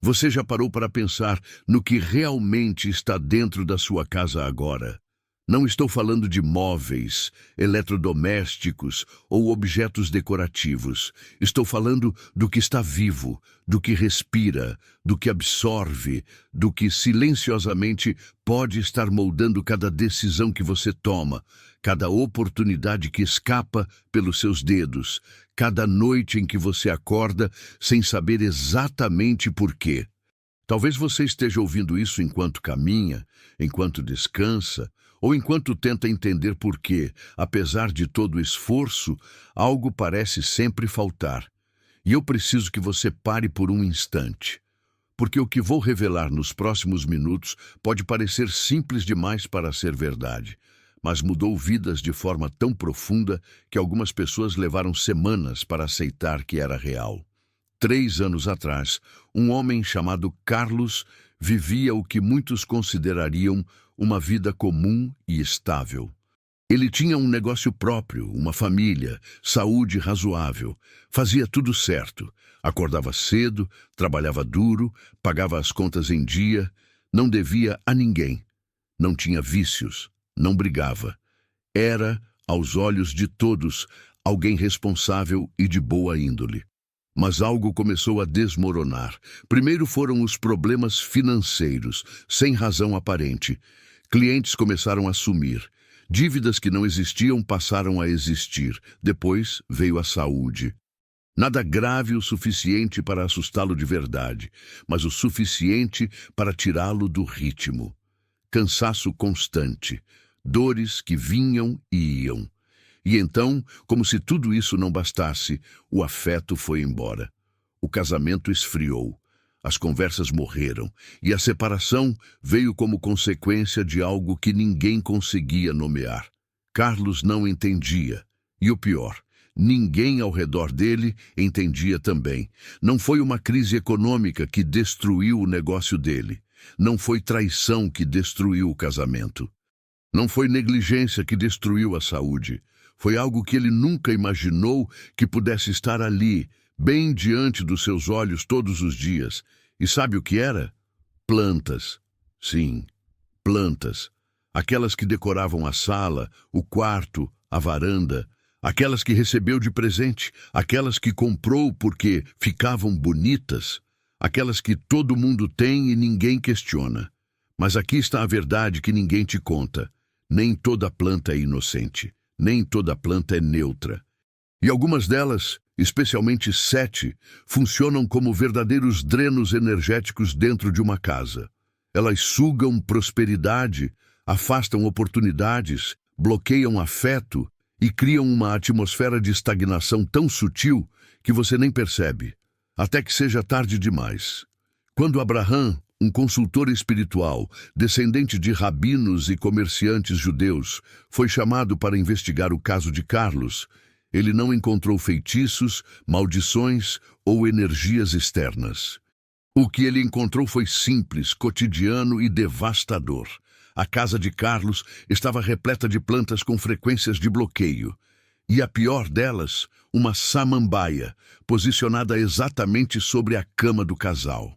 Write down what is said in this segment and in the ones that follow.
Você já parou para pensar no que realmente está dentro da sua casa agora? Não estou falando de móveis, eletrodomésticos ou objetos decorativos. Estou falando do que está vivo, do que respira, do que absorve, do que silenciosamente pode estar moldando cada decisão que você toma, cada oportunidade que escapa pelos seus dedos, cada noite em que você acorda sem saber exatamente por quê. Talvez você esteja ouvindo isso enquanto caminha, enquanto descansa, ou enquanto tenta entender por que, apesar de todo o esforço, algo parece sempre faltar. E eu preciso que você pare por um instante, porque o que vou revelar nos próximos minutos pode parecer simples demais para ser verdade, mas mudou vidas de forma tão profunda que algumas pessoas levaram semanas para aceitar que era real. 3 anos atrás, um homem chamado Carlos vivia o que muitos considerariam uma vida comum e estável. Ele tinha um negócio próprio, uma família, saúde razoável, fazia tudo certo, acordava cedo, trabalhava duro, pagava as contas em dia, não devia a ninguém, não tinha vícios, não brigava. Era, aos olhos de todos, alguém responsável e de boa índole. Mas algo começou a desmoronar. Primeiro foram os problemas financeiros, sem razão aparente. Clientes começaram a sumir. Dívidas que não existiam passaram a existir. Depois veio a saúde. Nada grave o suficiente para assustá-lo de verdade, mas o suficiente para tirá-lo do ritmo. Cansaço constante, dores que vinham e iam. E então, como se tudo isso não bastasse, o afeto foi embora. O casamento esfriou, as conversas morreram, e a separação veio como consequência de algo que ninguém conseguia nomear. Carlos não entendia. E o pior, ninguém ao redor dele entendia também. Não foi uma crise econômica que destruiu o negócio dele. Não foi traição que destruiu o casamento. Não foi negligência que destruiu a saúde. Foi algo que ele nunca imaginou que pudesse estar ali, bem diante dos seus olhos todos os dias. E sabe o que era? Plantas. Sim, plantas. Aquelas que decoravam a sala, o quarto, a varanda. Aquelas que recebeu de presente. Aquelas que comprou porque ficavam bonitas. Aquelas que todo mundo tem e ninguém questiona. Mas aqui está a verdade que ninguém te conta. Nem toda planta é inocente. Nem toda planta é neutra. E algumas delas, especialmente 7, funcionam como verdadeiros drenos energéticos dentro de uma casa. Elas sugam prosperidade, afastam oportunidades, bloqueiam afeto e criam uma atmosfera de estagnação tão sutil que você nem percebe, até que seja tarde demais. Quando Abraham, um consultor espiritual, descendente de rabinos e comerciantes judeus, foi chamado para investigar o caso de Carlos, ele não encontrou feitiços, maldições ou energias externas. O que ele encontrou foi simples, cotidiano e devastador. A casa de Carlos estava repleta de plantas com frequências de bloqueio. E a pior delas, uma samambaia, posicionada exatamente sobre a cama do casal.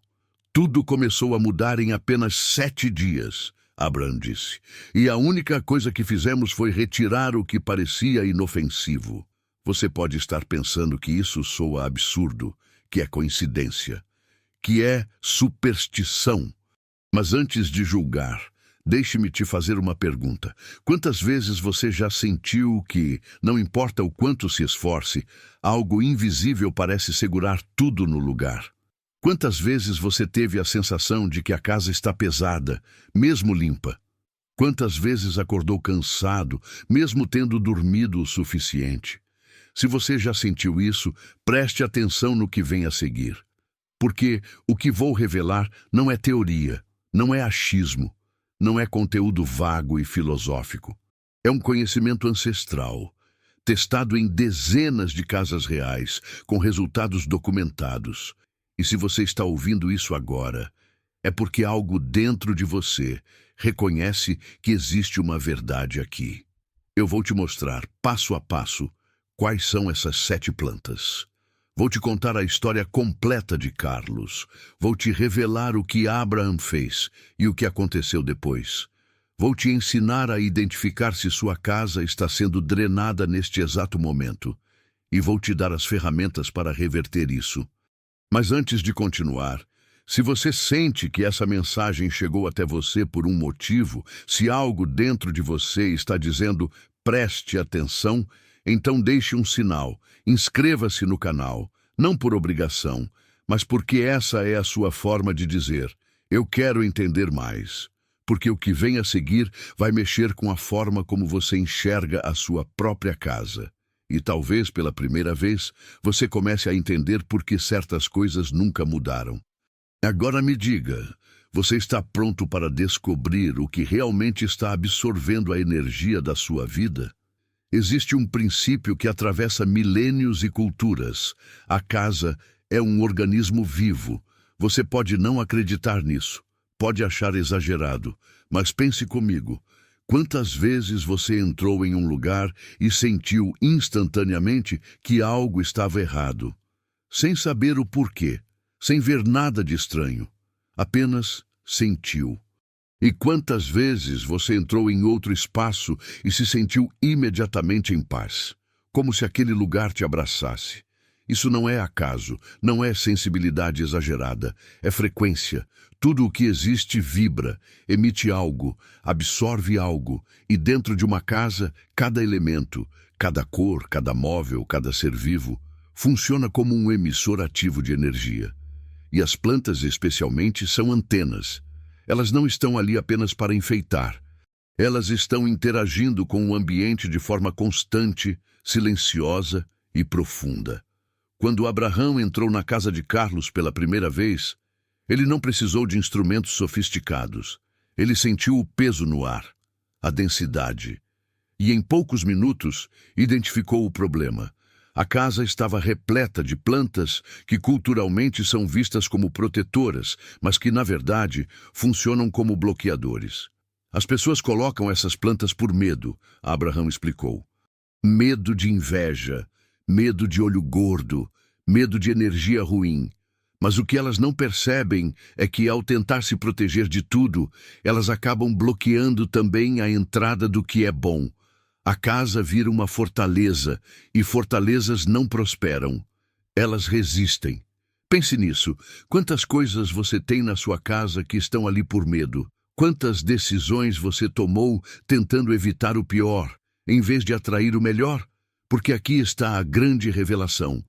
Tudo começou a mudar em apenas 7 dias, Abraham disse. E a única coisa que fizemos foi retirar o que parecia inofensivo. Você pode estar pensando que isso soa absurdo, que é coincidência, que é superstição. Mas antes de julgar, deixe-me te fazer uma pergunta. Quantas vezes você já sentiu que, não importa o quanto se esforce, algo invisível parece segurar tudo no lugar? Quantas vezes você teve a sensação de que a casa está pesada, mesmo limpa? Quantas vezes acordou cansado, mesmo tendo dormido o suficiente? Se você já sentiu isso, preste atenção no que vem a seguir. Porque o que vou revelar não é teoria, não é achismo, não é conteúdo vago e filosófico. É um conhecimento ancestral, testado em dezenas de casas reais, com resultados documentados. E se você está ouvindo isso agora, é porque algo dentro de você reconhece que existe uma verdade aqui. Eu vou te mostrar, passo a passo, quais são essas 7 plantas. Vou te contar a história completa de Carlos. Vou te revelar o que Abraham fez e o que aconteceu depois. Vou te ensinar a identificar se sua casa está sendo drenada neste exato momento. E vou te dar as ferramentas para reverter isso. Mas antes de continuar, se você sente que essa mensagem chegou até você por um motivo, se algo dentro de você está dizendo preste atenção, então deixe um sinal, inscreva-se no canal, não por obrigação, mas porque essa é a sua forma de dizer, eu quero entender mais. Porque o que vem a seguir vai mexer com a forma como você enxerga a sua própria casa. E talvez, pela primeira vez, você comece a entender por que certas coisas nunca mudaram. Agora me diga, você está pronto para descobrir o que realmente está absorvendo a energia da sua vida? Existe um princípio que atravessa milênios e culturas. A casa é um organismo vivo. Você pode não acreditar nisso, pode achar exagerado, mas pense comigo. Quantas vezes você entrou em um lugar e sentiu instantaneamente que algo estava errado, sem saber o porquê, sem ver nada de estranho, apenas sentiu? E quantas vezes você entrou em outro espaço e se sentiu imediatamente em paz, como se aquele lugar te abraçasse? Isso não é acaso, não é sensibilidade exagerada, é frequência. Tudo o que existe vibra, emite algo, absorve algo, e dentro de uma casa, cada elemento, cada cor, cada móvel, cada ser vivo, funciona como um emissor ativo de energia. E as plantas, especialmente, são antenas. Elas não estão ali apenas para enfeitar. Elas estão interagindo com o ambiente de forma constante, silenciosa e profunda. Quando Abraão entrou na casa de Carlos pela primeira vez, ele não precisou de instrumentos sofisticados. Ele sentiu o peso no ar, a densidade. E em poucos minutos, identificou o problema. A casa estava repleta de plantas que culturalmente são vistas como protetoras, mas que, na verdade, funcionam como bloqueadores. As pessoas colocam essas plantas por medo, Abraão explicou. Medo de inveja, medo de olho gordo, medo de energia ruim. Mas o que elas não percebem é que, ao tentar se proteger de tudo, elas acabam bloqueando também a entrada do que é bom. A casa vira uma fortaleza, e fortalezas não prosperam. Elas resistem. Pense nisso. Quantas coisas você tem na sua casa que estão ali por medo? Quantas decisões você tomou tentando evitar o pior, em vez de atrair o melhor? Porque aqui está a grande revelação.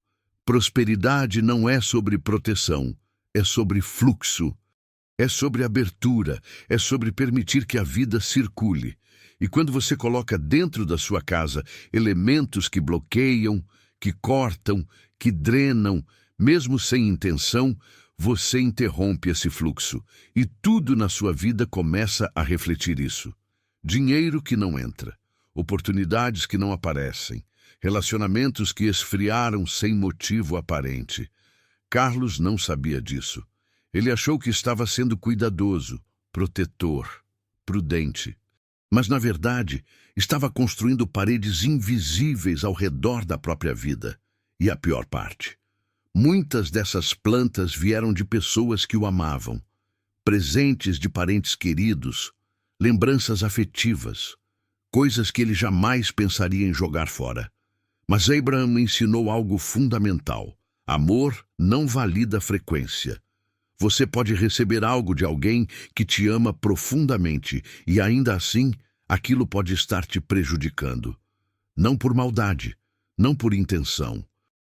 Prosperidade não é sobre proteção, é sobre fluxo, é sobre abertura, é sobre permitir que a vida circule. E quando você coloca dentro da sua casa elementos que bloqueiam, que cortam, que drenam, mesmo sem intenção, você interrompe esse fluxo. E tudo na sua vida começa a refletir isso. Dinheiro que não entra, oportunidades que não aparecem, relacionamentos que esfriaram sem motivo aparente. Carlos não sabia disso. Ele achou que estava sendo cuidadoso, protetor, prudente. Mas, na verdade, estava construindo paredes invisíveis ao redor da própria vida. E a pior parte: muitas dessas plantas vieram de pessoas que o amavam, presentes de parentes queridos, lembranças afetivas, coisas que ele jamais pensaria em jogar fora. Mas Abraham ensinou algo fundamental. Amor não valida frequência. Você pode receber algo de alguém que te ama profundamente e ainda assim aquilo pode estar te prejudicando. Não por maldade, não por intenção,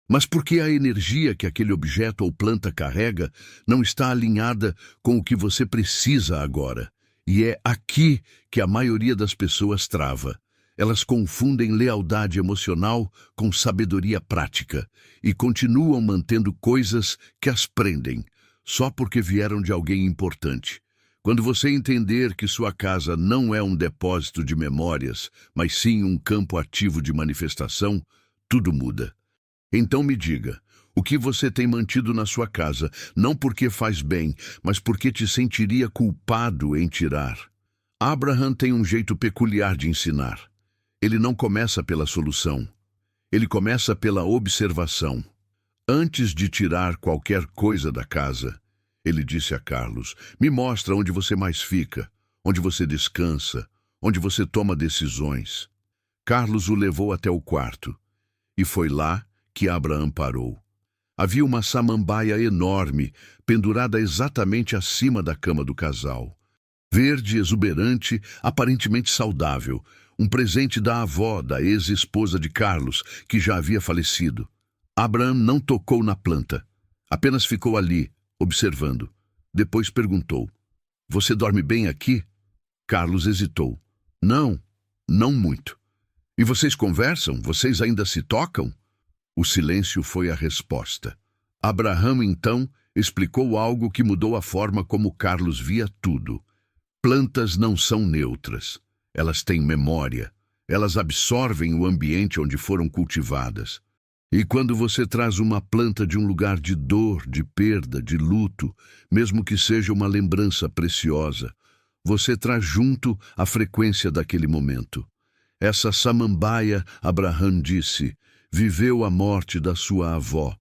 mas porque a energia que aquele objeto ou planta carrega não está alinhada com o que você precisa agora. E é aqui que a maioria das pessoas trava. Elas confundem lealdade emocional com sabedoria prática e continuam mantendo coisas que as prendem, só porque vieram de alguém importante. Quando você entender que sua casa não é um depósito de memórias, mas sim um campo ativo de manifestação, tudo muda. Então me diga, o que você tem mantido na sua casa, não porque faz bem, mas porque te sentiria culpado em tirar? Abraham tem um jeito peculiar de ensinar. Ele não começa pela solução. Ele começa pela observação. Antes de tirar qualquer coisa da casa, ele disse a Carlos, me mostra onde você mais fica, onde você descansa, onde você toma decisões. Carlos o levou até o quarto, e foi lá que Abraham parou. Havia uma samambaia enorme, pendurada exatamente acima da cama do casal. Verde, exuberante, aparentemente saudável, um presente da avó da ex-esposa de Carlos, que já havia falecido. Abraham não tocou na planta, apenas ficou ali, observando. Depois perguntou, você dorme bem aqui? Carlos hesitou. Não, não muito. E vocês conversam? Vocês ainda se tocam? O silêncio foi a resposta. Abraham, então, explicou algo que mudou a forma como Carlos via tudo. Plantas não são neutras. Elas têm memória. Elas absorvem o ambiente onde foram cultivadas. E quando você traz uma planta de um lugar de dor, de perda, de luto, mesmo que seja uma lembrança preciosa, você traz junto a frequência daquele momento. Essa samambaia, Abraham disse, viveu a morte da sua avó,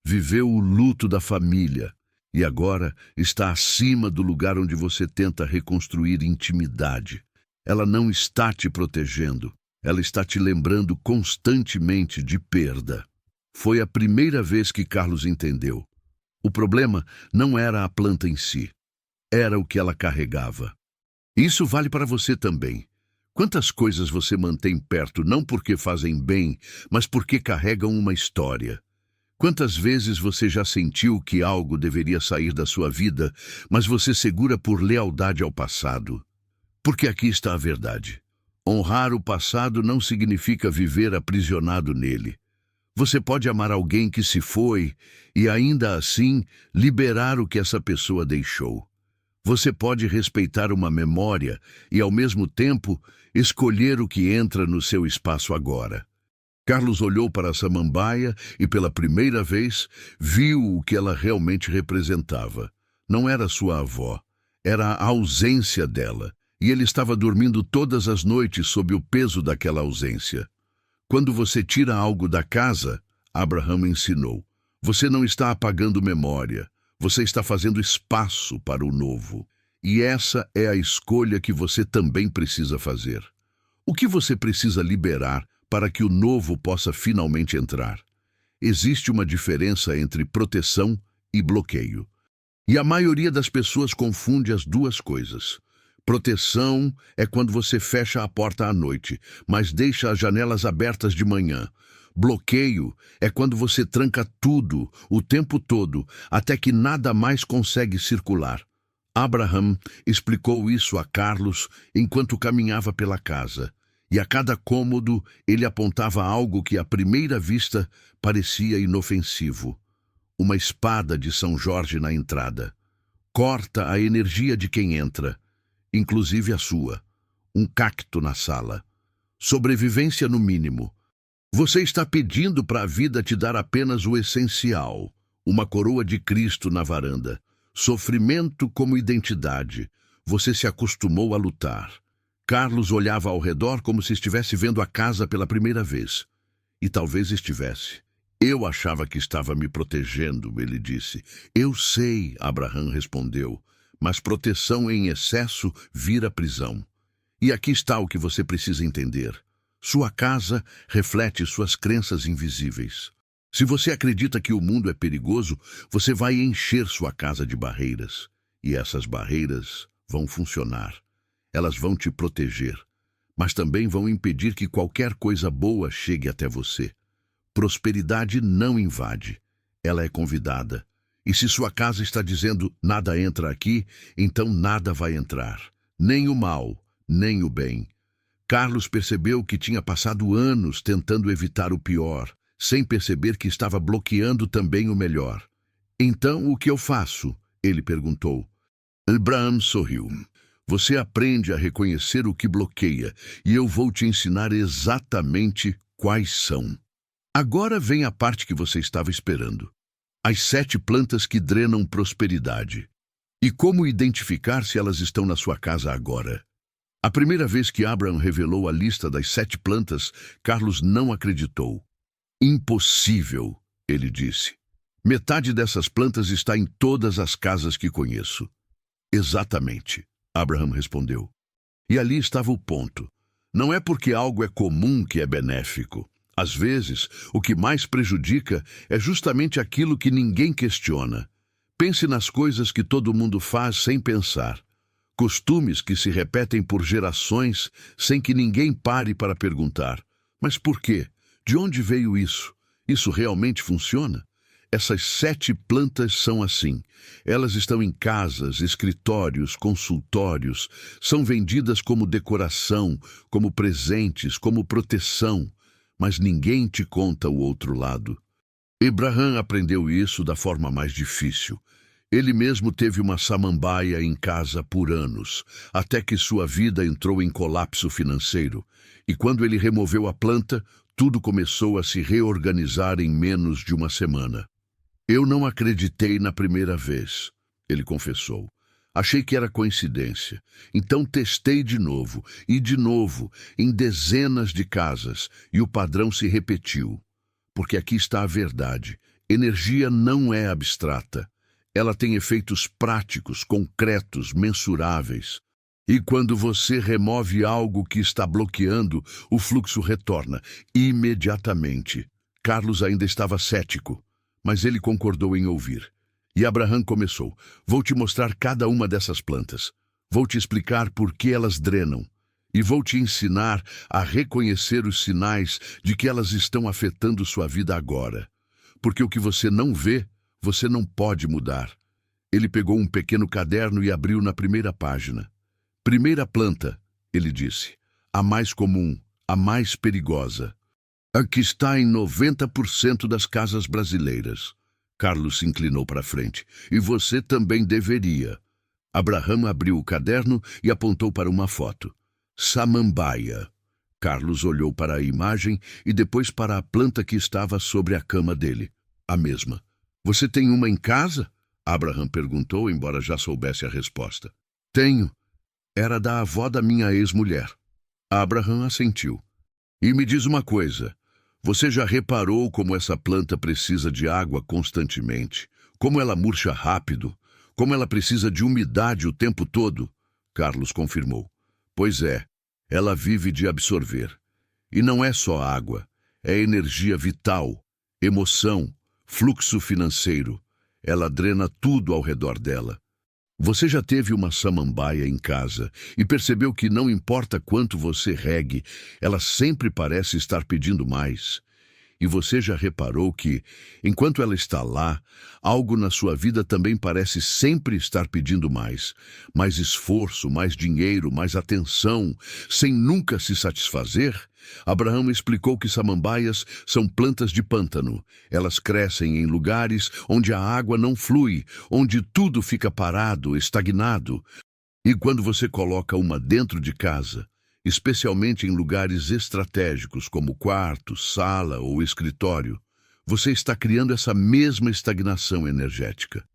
viveu o luto da família e agora está acima do lugar onde você tenta reconstruir intimidade. Ela não está te protegendo, ela está te lembrando constantemente de perda. Foi a primeira vez que Carlos entendeu. O problema não era a planta em si, era o que ela carregava. Isso vale para você também. Quantas coisas você mantém perto não porque fazem bem, mas porque carregam uma história? Quantas vezes você já sentiu que algo deveria sair da sua vida, mas você segura por lealdade ao passado? Porque aqui está a verdade. Honrar o passado não significa viver aprisionado nele. Você pode amar alguém que se foi e, ainda assim, liberar o que essa pessoa deixou. Você pode respeitar uma memória e, ao mesmo tempo, escolher o que entra no seu espaço agora. Carlos olhou para a samambaia e, pela primeira vez, viu o que ela realmente representava. Não era sua avó, era a ausência dela, e ele estava dormindo todas as noites sob o peso daquela ausência. Quando você tira algo da casa, Abraham ensinou, você não está apagando memória, você está fazendo espaço para o novo. E essa é a escolha que você também precisa fazer. O que você precisa liberar para que o novo possa finalmente entrar? Existe uma diferença entre proteção e bloqueio. E a maioria das pessoas confunde as duas coisas. Proteção é quando você fecha a porta à noite, mas deixa as janelas abertas de manhã. Bloqueio é quando você tranca tudo, o tempo todo, até que nada mais consegue circular. Abraham explicou isso a Carlos enquanto caminhava pela casa, e a cada cômodo ele apontava algo que à primeira vista parecia inofensivo. Uma espada de São Jorge na entrada. Corta a energia de quem entra, inclusive a sua. Um cacto na sala. Sobrevivência no mínimo. Você está pedindo para a vida te dar apenas o essencial. Uma coroa de Cristo na varanda. Sofrimento como identidade. Você se acostumou a lutar. Carlos olhava ao redor como se estivesse vendo a casa pela primeira vez. E talvez estivesse. Eu achava que estava me protegendo, ele disse. Eu sei, Abraham respondeu, mas proteção em excesso vira prisão. E aqui está o que você precisa entender. Sua casa reflete suas crenças invisíveis. Se você acredita que o mundo é perigoso, você vai encher sua casa de barreiras. E essas barreiras vão funcionar. Elas vão te proteger, mas também vão impedir que qualquer coisa boa chegue até você. Prosperidade não invade, ela é convidada. E se sua casa está dizendo nada entra aqui, então nada vai entrar. Nem o mal, nem o bem. Carlos percebeu que tinha passado anos tentando evitar o pior, sem perceber que estava bloqueando também o melhor. Então, o que eu faço? Ele perguntou. Abraham sorriu. Você aprende a reconhecer o que bloqueia, e eu vou te ensinar exatamente quais são. Agora vem a parte que você estava esperando. As 7 plantas que drenam prosperidade. E como identificar se elas estão na sua casa agora? A primeira vez que Abraham revelou a lista das 7 plantas, Carlos não acreditou. Impossível, ele disse. Metade dessas plantas está em todas as casas que conheço. Exatamente, Abraham respondeu. E ali estava o ponto. Não é porque algo é comum que é benéfico. Às vezes, o que mais prejudica é justamente aquilo que ninguém questiona. Pense nas coisas que todo mundo faz sem pensar. Costumes que se repetem por gerações sem que ninguém pare para perguntar. Mas por quê? De onde veio isso? Isso realmente funciona? Essas 7 plantas são assim. Elas estão em casas, escritórios, consultórios. São vendidas como decoração, como presentes, como proteção. Mas ninguém te conta o outro lado. Abraham aprendeu isso da forma mais difícil. Ele mesmo teve uma samambaia em casa por anos, até que sua vida entrou em colapso financeiro. E quando ele removeu a planta, tudo começou a se reorganizar em menos de uma semana. Eu não acreditei na primeira vez, ele confessou. Achei que era coincidência. Então testei de novo, em dezenas de casas, e o padrão se repetiu. Porque aqui está a verdade. Energia não é abstrata. Ela tem efeitos práticos, concretos, mensuráveis. E quando você remove algo que está bloqueando, o fluxo retorna imediatamente. Carlos ainda estava cético, mas ele concordou em ouvir. E Abraham começou. Vou te mostrar cada uma dessas plantas. Vou te explicar por que elas drenam. E vou te ensinar a reconhecer os sinais de que elas estão afetando sua vida agora. Porque o que você não vê, você não pode mudar. Ele pegou um pequeno caderno e abriu na primeira página. Primeira planta, ele disse. A mais comum, a mais perigosa. A que está em 90% das casas brasileiras. Carlos se inclinou para frente. E você também deveria. Abraham abriu o caderno e apontou para uma foto. Samambaia. Carlos olhou para a imagem e depois para a planta que estava sobre a cama dele. A mesma. Você tem uma em casa? Abraham perguntou, embora já soubesse a resposta. Tenho. Era da avó da minha ex-mulher. Abraham assentiu. E me diz uma coisa. Você já reparou como essa planta precisa de água constantemente? Como ela murcha rápido? Como ela precisa de umidade o tempo todo? Carlos confirmou. Pois é, ela vive de absorver. E não é só água, é energia vital, emoção, fluxo financeiro. Ela drena tudo ao redor dela. Você já teve uma samambaia em casa e percebeu que não importa quanto você regue, ela sempre parece estar pedindo mais. E você já reparou que, enquanto ela está lá, algo na sua vida também parece sempre estar pedindo mais. Mais esforço, mais dinheiro, mais atenção, sem nunca se satisfazer? Abraham explicou que samambaias são plantas de pântano. Elas crescem em lugares onde a água não flui, onde tudo fica parado, estagnado. E quando você coloca uma dentro de casa, especialmente em lugares estratégicos como quarto, sala ou escritório, você está criando essa mesma estagnação energética.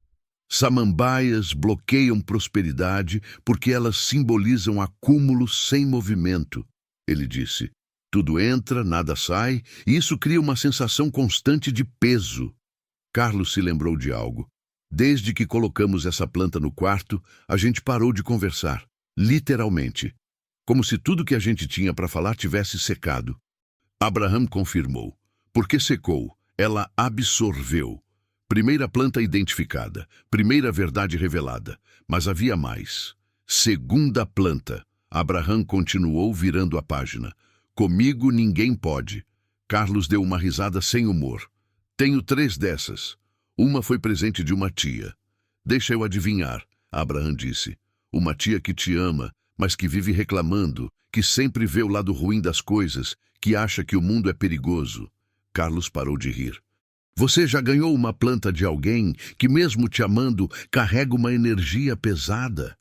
Samambaias bloqueiam prosperidade porque elas simbolizam acúmulo sem movimento, ele disse. Tudo entra, nada sai, e isso cria uma sensação constante de peso. Carlos se lembrou de algo. Desde que colocamos essa planta no quarto, a gente parou de conversar, literalmente. Como se tudo que a gente tinha para falar tivesse secado. Abraham confirmou. Porque secou, ela absorveu. Primeira planta identificada, primeira verdade revelada. Mas havia mais. Segunda planta. Abraham continuou virando a página. Comigo ninguém pode. Carlos deu uma risada sem humor. Tenho 3 dessas. Uma foi presente de uma tia. Deixa eu adivinhar, Abraham disse. Uma tia que te ama, mas que vive reclamando, que sempre vê o lado ruim das coisas, que acha que o mundo é perigoso. Carlos parou de rir. Você já ganhou uma planta de alguém que, mesmo te amando, carrega uma energia pesada?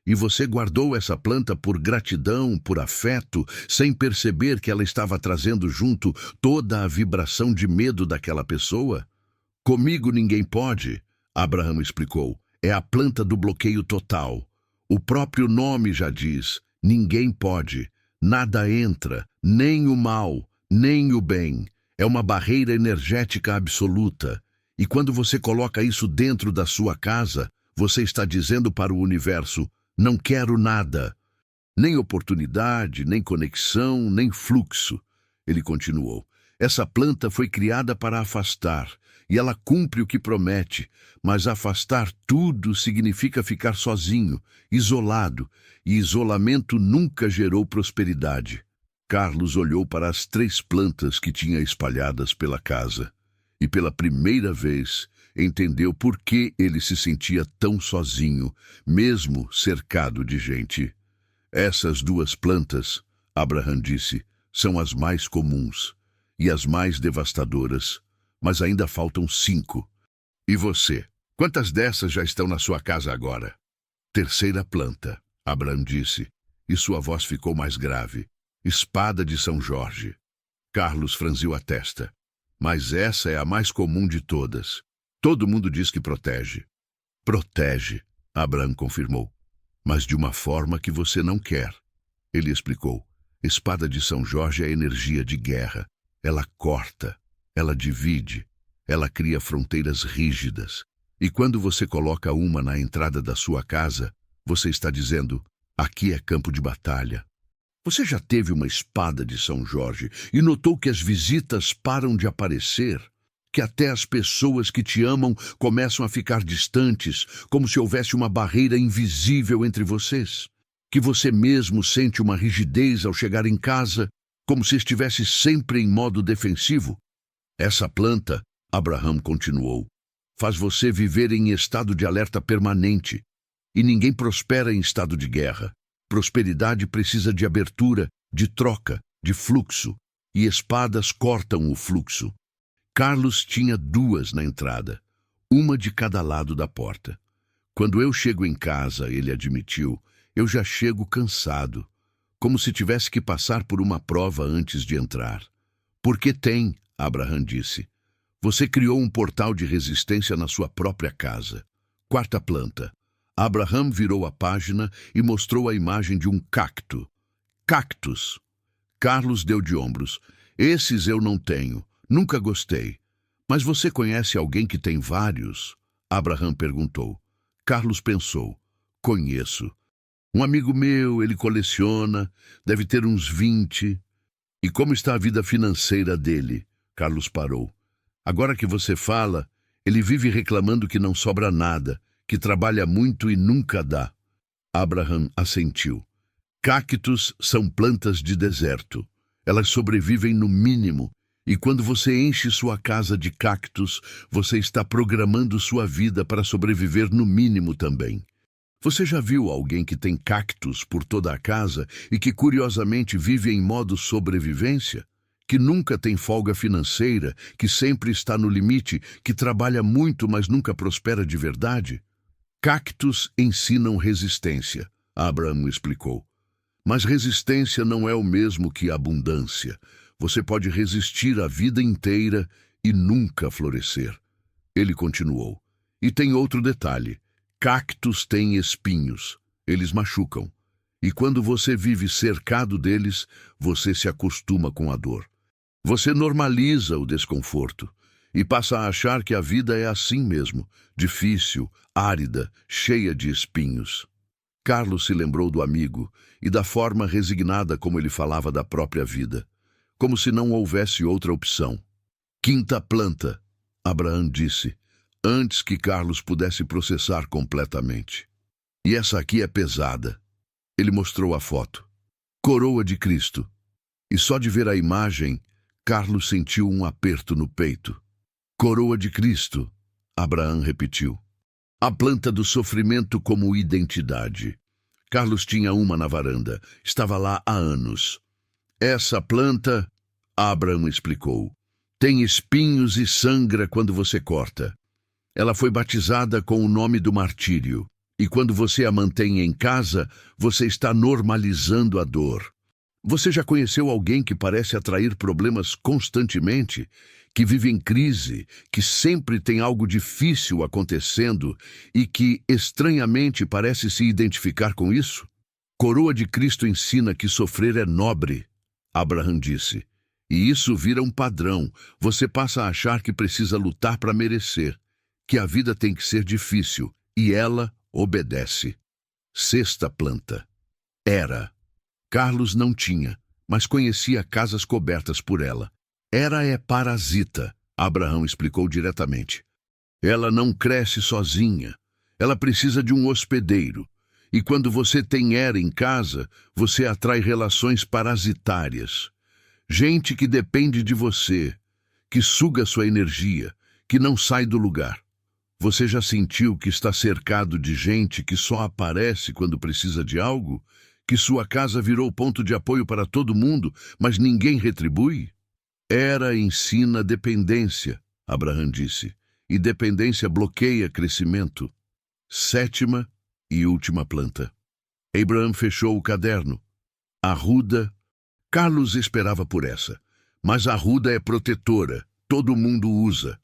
E você guardou essa planta por gratidão, por afeto, sem perceber que ela estava trazendo junto toda a vibração de medo daquela pessoa? Comigo ninguém pode, Abraham explicou. É a planta do bloqueio total. O próprio nome já diz, ninguém pode. Nada entra, nem o mal, nem o bem. É uma barreira energética absoluta. E quando você coloca isso dentro da sua casa, você está dizendo para o universo: não quero nada. Nem oportunidade, nem conexão, nem fluxo. Ele continuou. Essa planta foi criada para afastar, e ela cumpre o que promete, mas afastar tudo significa ficar sozinho, isolado, e isolamento nunca gerou prosperidade. Carlos olhou para as 3 plantas que tinha espalhadas pela casa, e pela primeira vez entendeu por que ele se sentia tão sozinho, mesmo cercado de gente. Essas 2 plantas, Abraham disse, são as mais comuns e as mais devastadoras, mas ainda faltam 5. E você? Quantas dessas já estão na sua casa agora? Terceira planta, Abraham disse, e sua voz ficou mais grave. Espada de São Jorge. Carlos franziu a testa. Mas essa é a mais comum de todas. Todo mundo diz que protege. Protege, Abraham confirmou. Mas de uma forma que você não quer. Ele explicou. Espada de São Jorge é energia de guerra. Ela corta, ela divide, ela cria fronteiras rígidas. E quando você coloca uma na entrada da sua casa, você está dizendo, aqui é campo de batalha. Você já teve uma espada de São Jorge e notou que as visitas param de aparecer? Que até as pessoas que te amam começam a ficar distantes, como se houvesse uma barreira invisível entre vocês? Que você mesmo sente uma rigidez ao chegar em casa, como se estivesse sempre em modo defensivo? Essa planta, Abraham continuou, faz você viver em estado de alerta permanente. E ninguém prospera em estado de guerra. Prosperidade precisa de abertura, de troca, de fluxo. E espadas cortam o fluxo. Carlos tinha 2 na entrada, uma de cada lado da porta. Quando eu chego em casa, ele admitiu, eu já chego cansado, como se tivesse que passar por uma prova antes de entrar. Porque tem, Abraham disse. Você criou um portal de resistência na sua própria casa. 4ª planta. Abraham virou a página e mostrou a imagem de um cacto. Cactus. Carlos deu de ombros. Esses eu não tenho. Nunca gostei. Mas você conhece alguém que tem vários? Abraham perguntou. Carlos pensou. Conheço. Um amigo meu, ele coleciona, deve ter uns 20. E como está a vida financeira dele? Carlos parou. Agora que você fala, ele vive reclamando que não sobra nada, que trabalha muito e nunca dá. Abraham assentiu. Cactos são plantas de deserto. Elas sobrevivem no mínimo. E quando você enche sua casa de cactos, você está programando sua vida para sobreviver no mínimo também. Você já viu alguém que tem cactos por toda a casa e que curiosamente vive em modo sobrevivência? Que nunca tem folga financeira, que sempre está no limite, que trabalha muito, mas nunca prospera de verdade? Cactos ensinam resistência, Abraham explicou. Mas resistência não é o mesmo que abundância. Você pode resistir a vida inteira e nunca florescer. Ele continuou. E tem outro detalhe. Cactos têm espinhos. Eles machucam. E quando você vive cercado deles, você se acostuma com a dor. Você normaliza o desconforto e passa a achar que a vida é assim mesmo, difícil, árida, cheia de espinhos. Carlos se lembrou do amigo e da forma resignada como ele falava da própria vida, como se não houvesse outra opção. 5ª planta, Abraham disse, antes que Carlos pudesse processar completamente. E essa aqui é pesada. Ele mostrou a foto. Coroa de Cristo. E só de ver a imagem, Carlos sentiu um aperto no peito. Coroa de Cristo, Abraham repetiu. A planta do sofrimento como identidade. Carlos tinha uma na varanda. Estava lá há anos. Essa planta, Abraham explicou, tem espinhos e sangra quando você corta. Ela foi batizada com o nome do martírio. E quando você a mantém em casa, você está normalizando a dor. Você já conheceu alguém que parece atrair problemas constantemente, que vive em crise, que sempre tem algo difícil acontecendo e que, estranhamente, parece se identificar com isso? Coroa de Cristo ensina que sofrer é nobre, Abraham disse. E isso vira um padrão. Você passa a achar que precisa lutar para merecer, que a vida tem que ser difícil, e ela obedece. Sexta planta. Hera. Carlos não tinha, mas conhecia casas cobertas por ela. Hera é parasita, Abraão explicou diretamente. Ela não cresce sozinha. Ela precisa de um hospedeiro. E quando você tem Hera em casa, você atrai relações parasitárias. Gente que depende de você, que suga sua energia, que não sai do lugar. Você já sentiu que está cercado de gente que só aparece quando precisa de algo? Que sua casa virou ponto de apoio para todo mundo, mas ninguém retribui? Hera ensina dependência, Abraão disse, e dependência bloqueia crescimento. Sétima e última planta. Abraham fechou o caderno. Arruda. Carlos esperava por essa, mas a arruda é protetora, todo mundo usa.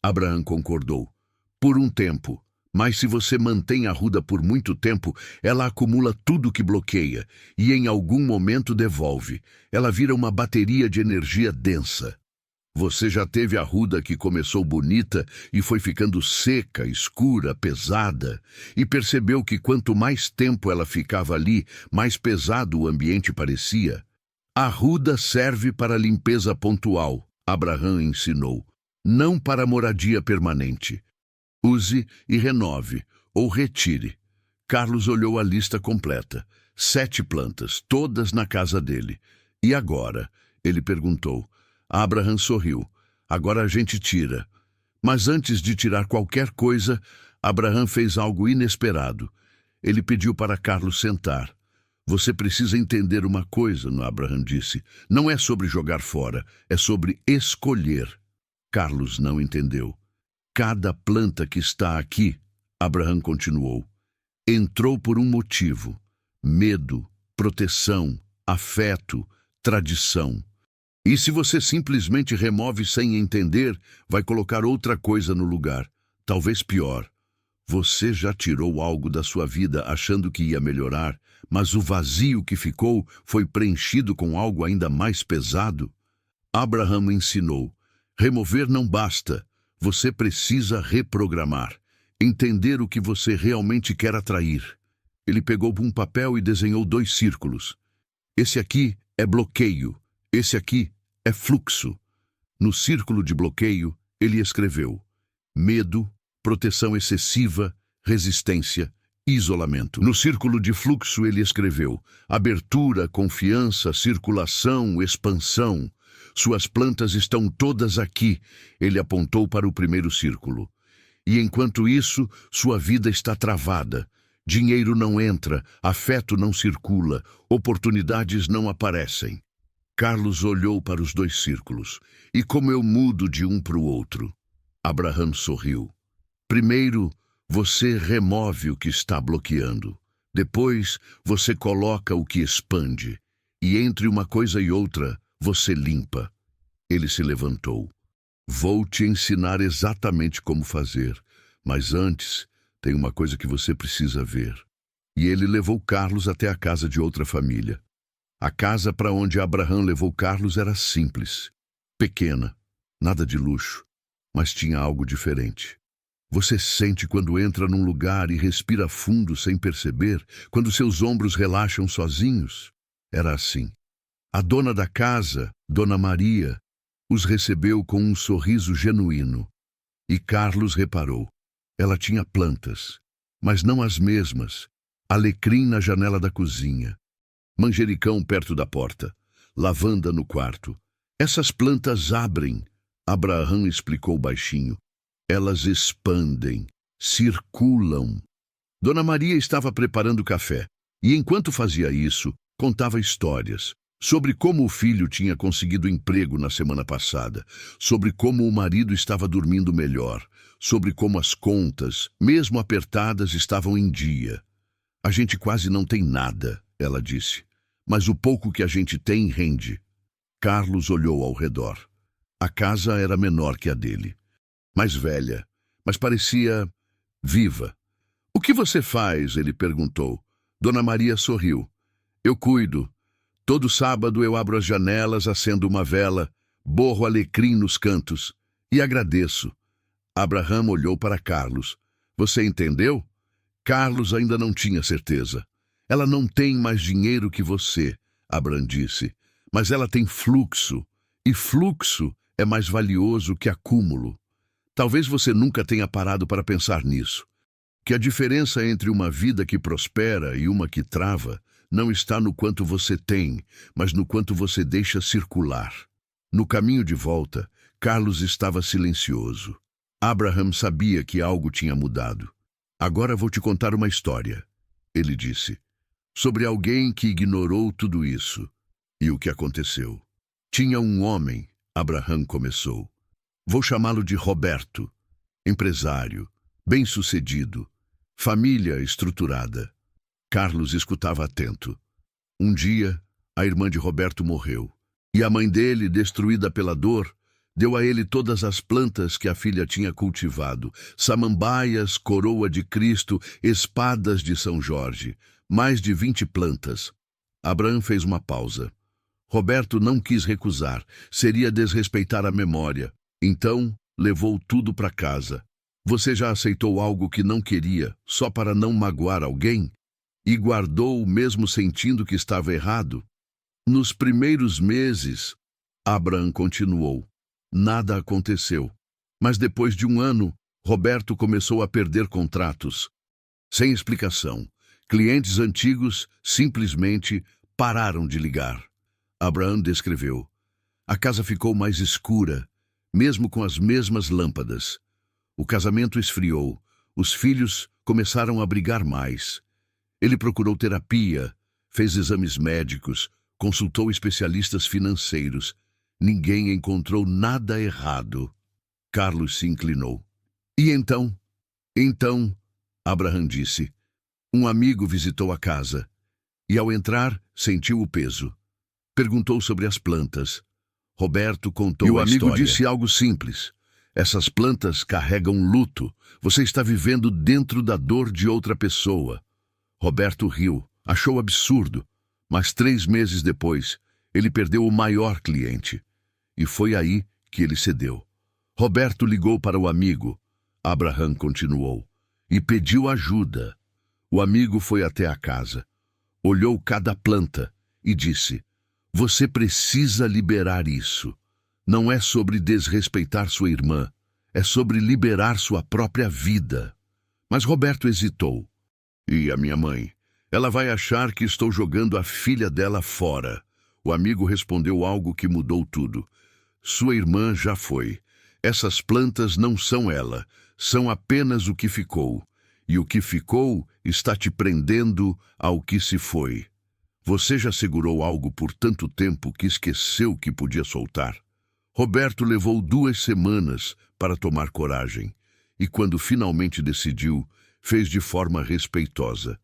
Abraão concordou. Por um tempo. Mas se você mantém a arruda por muito tempo, ela acumula tudo que bloqueia e em algum momento devolve. Ela vira uma bateria de energia densa. Você já teve arruda que começou bonita e foi ficando seca, escura, pesada, e percebeu que quanto mais tempo ela ficava ali, mais pesado o ambiente parecia? A arruda serve para limpeza pontual, Abraão ensinou, não para moradia permanente. Use e renove, ou retire. Carlos olhou a lista completa. 7 plantas, todas na casa dele. E agora? Ele perguntou. Abraão sorriu. Agora a gente tira. Mas antes de tirar qualquer coisa, Abraão fez algo inesperado. Ele pediu para Carlos sentar. Você precisa entender uma coisa, Abraão disse. Não é sobre jogar fora, é sobre escolher. Carlos não entendeu. Cada planta que está aqui, Abraão continuou, entrou por um motivo. Medo, proteção, afeto, tradição. E se você simplesmente remove sem entender, vai colocar outra coisa no lugar, talvez pior. Você já tirou algo da sua vida achando que ia melhorar, mas o vazio que ficou foi preenchido com algo ainda mais pesado? Abraão ensinou, remover não basta, você precisa reprogramar, entender o que você realmente quer atrair. Ele pegou um papel e desenhou 2 círculos. Esse aqui é bloqueio, esse aqui é fluxo. No círculo de bloqueio, ele escreveu medo, proteção excessiva, resistência, isolamento. No círculo de fluxo, ele escreveu abertura, confiança, circulação, expansão. Suas plantas estão todas aqui. Ele apontou para o primeiro círculo. E enquanto isso, sua vida está travada. Dinheiro não entra, afeto não circula, oportunidades não aparecem. Carlos olhou para os 2 círculos. E como eu mudo de um para o outro? Abraão sorriu. Primeiro, você remove o que está bloqueando. Depois, você coloca o que expande. E entre uma coisa e outra, você limpa. Ele se levantou. Vou te ensinar exatamente como fazer, mas antes, tem uma coisa que você precisa ver. E ele levou Carlos até a casa de outra família. A casa para onde Abraão levou Carlos era simples, pequena, nada de luxo, mas tinha algo diferente. Você sente quando entra num lugar e respira fundo sem perceber, quando seus ombros relaxam sozinhos? Era assim. A dona da casa, Dona Maria, os recebeu com um sorriso genuíno. E Carlos reparou. Ela tinha plantas, mas não as mesmas. Alecrim na janela da cozinha. Manjericão perto da porta. Lavanda no quarto. Essas plantas abrem, Abraão explicou baixinho. Elas expandem, circulam. Dona Maria estava preparando café, e enquanto fazia isso, contava histórias. Sobre como o filho tinha conseguido emprego na semana passada, sobre como o marido estava dormindo melhor, sobre como as contas, mesmo apertadas, estavam em dia. A gente quase não tem nada, ela disse, mas o pouco que a gente tem rende. Carlos olhou ao redor. A casa era menor que a dele, mais velha, mas parecia viva. O que você faz? Ele perguntou. Dona Maria sorriu. Eu cuido. Todo sábado eu abro as janelas, acendo uma vela, borro alecrim nos cantos e agradeço. Abraham olhou para Carlos. Você entendeu? Carlos ainda não tinha certeza. Ela não tem mais dinheiro que você, Abraham disse, mas ela tem fluxo, e fluxo é mais valioso que acúmulo. Talvez você nunca tenha parado para pensar nisso, que a diferença entre uma vida que prospera e uma que trava não está no quanto você tem, mas no quanto você deixa circular. No caminho de volta, Carlos estava silencioso. Abraham sabia que algo tinha mudado. Agora vou te contar uma história, ele disse, sobre alguém que ignorou tudo isso. E o que aconteceu? Tinha um homem, Abraham começou. Vou chamá-lo de Roberto. Empresário, bem-sucedido, família estruturada. Carlos escutava atento. Um dia, a irmã de Roberto morreu. E a mãe dele, destruída pela dor, deu a ele todas as plantas que a filha tinha cultivado. Samambaias, coroa de Cristo, espadas de São Jorge. Mais de 20 plantas. Abraham fez uma pausa. Roberto não quis recusar. Seria desrespeitar a memória. Então, levou tudo para casa. Você já aceitou algo que não queria, só para não magoar alguém? E guardou mesmo sentindo que estava errado? Nos primeiros meses, Abraham continuou. Nada aconteceu. Mas depois de um ano, Roberto começou a perder contratos. Sem explicação. Clientes antigos simplesmente pararam de ligar. Abraham descreveu. A casa ficou mais escura, mesmo com as mesmas lâmpadas. O casamento esfriou. Os filhos começaram a brigar mais. Ele procurou terapia, fez exames médicos, consultou especialistas financeiros. Ninguém encontrou nada errado. Carlos se inclinou. E então? Então, Abraham disse, um amigo visitou a casa. E ao entrar, sentiu o peso. Perguntou sobre as plantas. Roberto contou a história. E o amigo disse algo simples. Essas plantas carregam luto. Você está vivendo dentro da dor de outra pessoa. Roberto riu. Achou absurdo. Mas 3 meses depois, ele perdeu o maior cliente. E foi aí que ele cedeu. Roberto ligou para o amigo. Abraham continuou. E pediu ajuda. O amigo foi até a casa. Olhou cada planta e disse, você precisa liberar isso. Não é sobre desrespeitar sua irmã. É sobre liberar sua própria vida. Mas Roberto hesitou. E a minha mãe? Ela vai achar que estou jogando a filha dela fora. O amigo respondeu algo que mudou tudo. Sua irmã já foi. Essas plantas não são ela. São apenas o que ficou. E o que ficou está te prendendo ao que se foi. Você já segurou algo por tanto tempo que esqueceu que podia soltar. Roberto levou 2 semanas para tomar coragem. E quando finalmente decidiu, fez de forma respeitosa.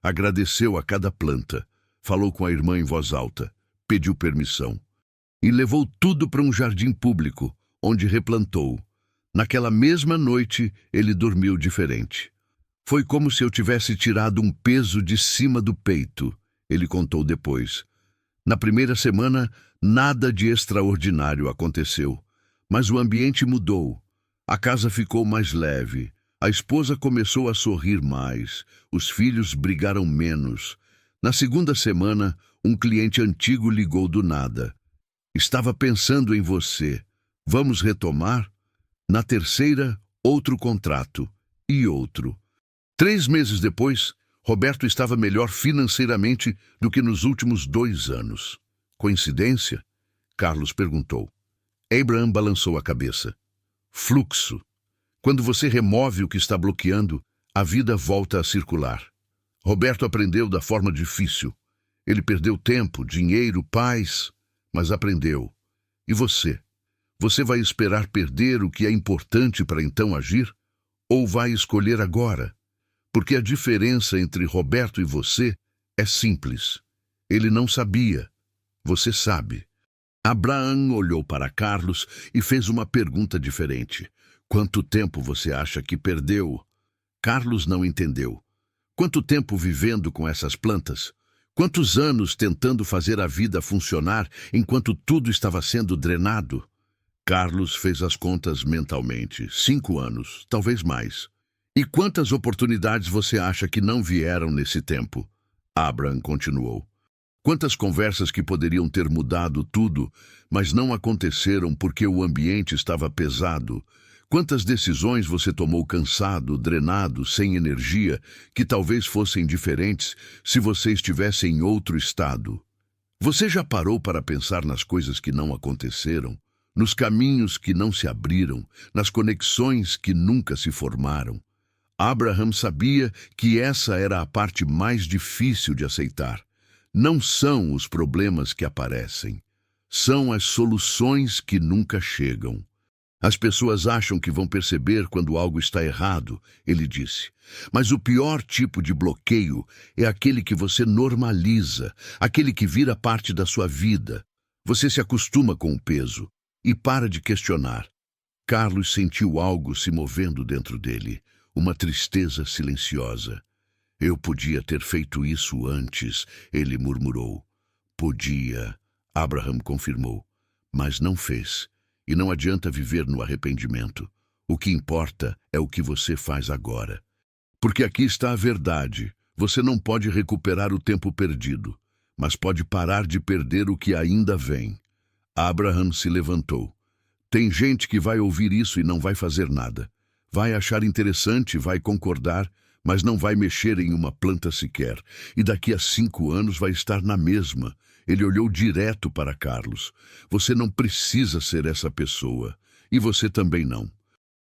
Agradeceu a cada planta, falou com a irmã em voz alta, pediu permissão. E levou tudo para um jardim público, onde replantou. Naquela mesma noite, ele dormiu diferente. Foi como se eu tivesse tirado um peso de cima do peito, ele contou depois. Na primeira semana, nada de extraordinário aconteceu, mas o ambiente mudou. A casa ficou mais leve. A esposa começou a sorrir mais, os filhos brigaram menos. Na segunda semana, um cliente antigo ligou do nada. Estava pensando em você. Vamos retomar? Na terceira, outro contrato. E outro. 3 meses depois, Roberto estava melhor financeiramente do que nos últimos 2 anos. Coincidência? Carlos perguntou. Abraham balançou a cabeça. Fluxo. Quando você remove o que está bloqueando, a vida volta a circular. Roberto aprendeu da forma difícil. Ele perdeu tempo, dinheiro, paz, mas aprendeu. E você? Você vai esperar perder o que é importante para então agir? Ou vai escolher agora? Porque a diferença entre Roberto e você é simples. Ele não sabia. Você sabe. Abraham olhou para Carlos e fez uma pergunta diferente. Quanto tempo você acha que perdeu? Carlos não entendeu. Quanto tempo vivendo com essas plantas? Quantos anos tentando fazer a vida funcionar enquanto tudo estava sendo drenado? Carlos fez as contas mentalmente. 5 anos, talvez mais. E quantas oportunidades você acha que não vieram nesse tempo? Abraham continuou. Quantas conversas que poderiam ter mudado tudo, mas não aconteceram porque o ambiente estava pesado? Quantas decisões você tomou cansado, drenado, sem energia, que talvez fossem diferentes se você estivesse em outro estado? Você já parou para pensar nas coisas que não aconteceram? Nos caminhos que não se abriram, nas conexões que nunca se formaram? Abraham sabia que essa era a parte mais difícil de aceitar. Não são os problemas que aparecem, são as soluções que nunca chegam. As pessoas acham que vão perceber quando algo está errado, ele disse. Mas o pior tipo de bloqueio é aquele que você normaliza, aquele que vira parte da sua vida. Você se acostuma com o peso e para de questionar. Carlos sentiu algo se movendo dentro dele, uma tristeza silenciosa. Eu podia ter feito isso antes, ele murmurou. Podia, Abraham confirmou, mas não fez. E não adianta viver no arrependimento. O que importa é o que você faz agora. Porque aqui está a verdade. Você não pode recuperar o tempo perdido, mas pode parar de perder o que ainda vem. Abraham se levantou. Tem gente que vai ouvir isso e não vai fazer nada. Vai achar interessante, vai concordar, mas não vai mexer em uma planta sequer. E daqui a 5 anos vai estar na mesma. Ele olhou direto para Carlos. Você não precisa ser essa pessoa. E você também não.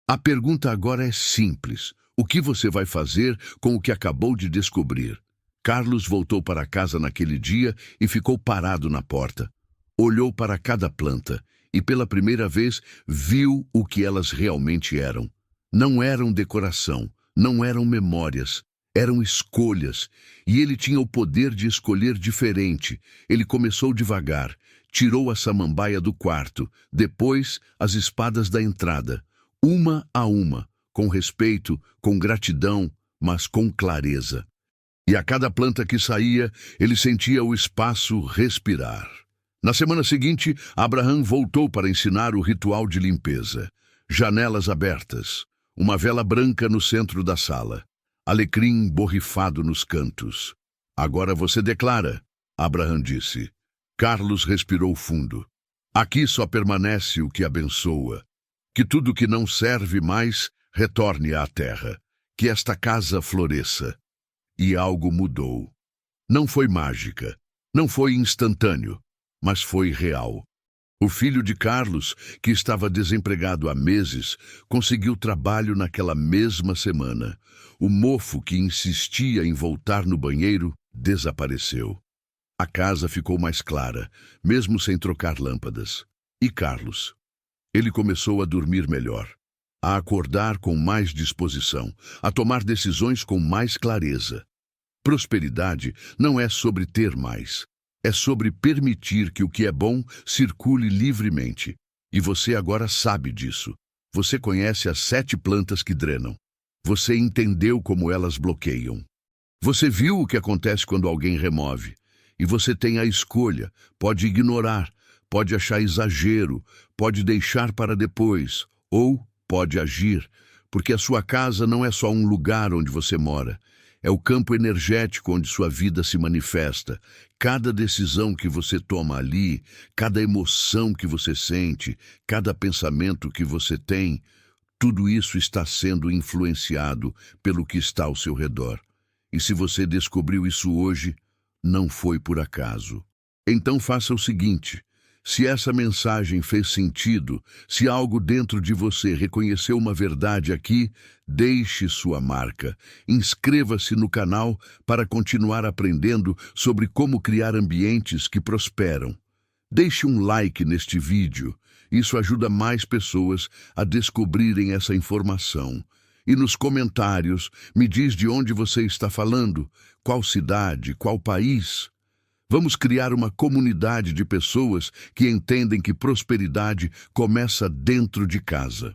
A pergunta agora é simples. O que você vai fazer com o que acabou de descobrir? Carlos voltou para casa naquele dia e ficou parado na porta. Olhou para cada planta e pela primeira vez viu o que elas realmente eram. Não eram decoração, não eram memórias. Eram escolhas, e ele tinha o poder de escolher diferente. Ele começou devagar, tirou a samambaia do quarto, depois as espadas da entrada, uma a uma, com respeito, com gratidão, mas com clareza. E a cada planta que saía, ele sentia o espaço respirar. Na semana seguinte, Abraham voltou para ensinar o ritual de limpeza. Janelas abertas, uma vela branca no centro da sala. Alecrim borrifado nos cantos. Agora você declara, Abraham disse. Carlos respirou fundo. Aqui só permanece o que abençoa. Que tudo que não serve mais retorne à terra. Que esta casa floresça. E algo mudou. Não foi mágica, não foi instantâneo, mas foi real. O filho de Carlos, que estava desempregado há meses, conseguiu trabalho naquela mesma semana. O mofo que insistia em voltar no banheiro desapareceu. A casa ficou mais clara, mesmo sem trocar lâmpadas. E Carlos? Ele começou a dormir melhor, a acordar com mais disposição, a tomar decisões com mais clareza. Prosperidade não é sobre ter mais. É sobre permitir que o que é bom circule livremente. E você agora sabe disso. Você conhece as 7 plantas que drenam. Você entendeu como elas bloqueiam. Você viu o que acontece quando alguém remove. E você tem a escolha. Pode ignorar, pode achar exagero, pode deixar para depois, ou pode agir. Porque a sua casa não é só um lugar onde você mora. É o campo energético onde sua vida se manifesta. Cada decisão que você toma ali, cada emoção que você sente, cada pensamento que você tem, tudo isso está sendo influenciado pelo que está ao seu redor. E se você descobriu isso hoje, não foi por acaso. Então faça o seguinte. Se essa mensagem fez sentido, se algo dentro de você reconheceu uma verdade aqui, deixe sua marca. Inscreva-se no canal para continuar aprendendo sobre como criar ambientes que prosperam. Deixe um like neste vídeo. Isso ajuda mais pessoas a descobrirem essa informação. E nos comentários, me diz de onde você está falando, qual cidade, qual país. Vamos criar uma comunidade de pessoas que entendem que prosperidade começa dentro de casa.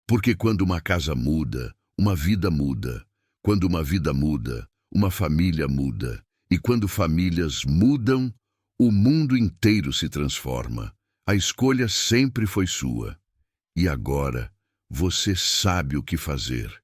Porque quando uma casa muda, uma vida muda. Quando uma vida muda, uma família muda. E quando famílias mudam, o mundo inteiro se transforma. A escolha sempre foi sua. E agora, você sabe o que fazer.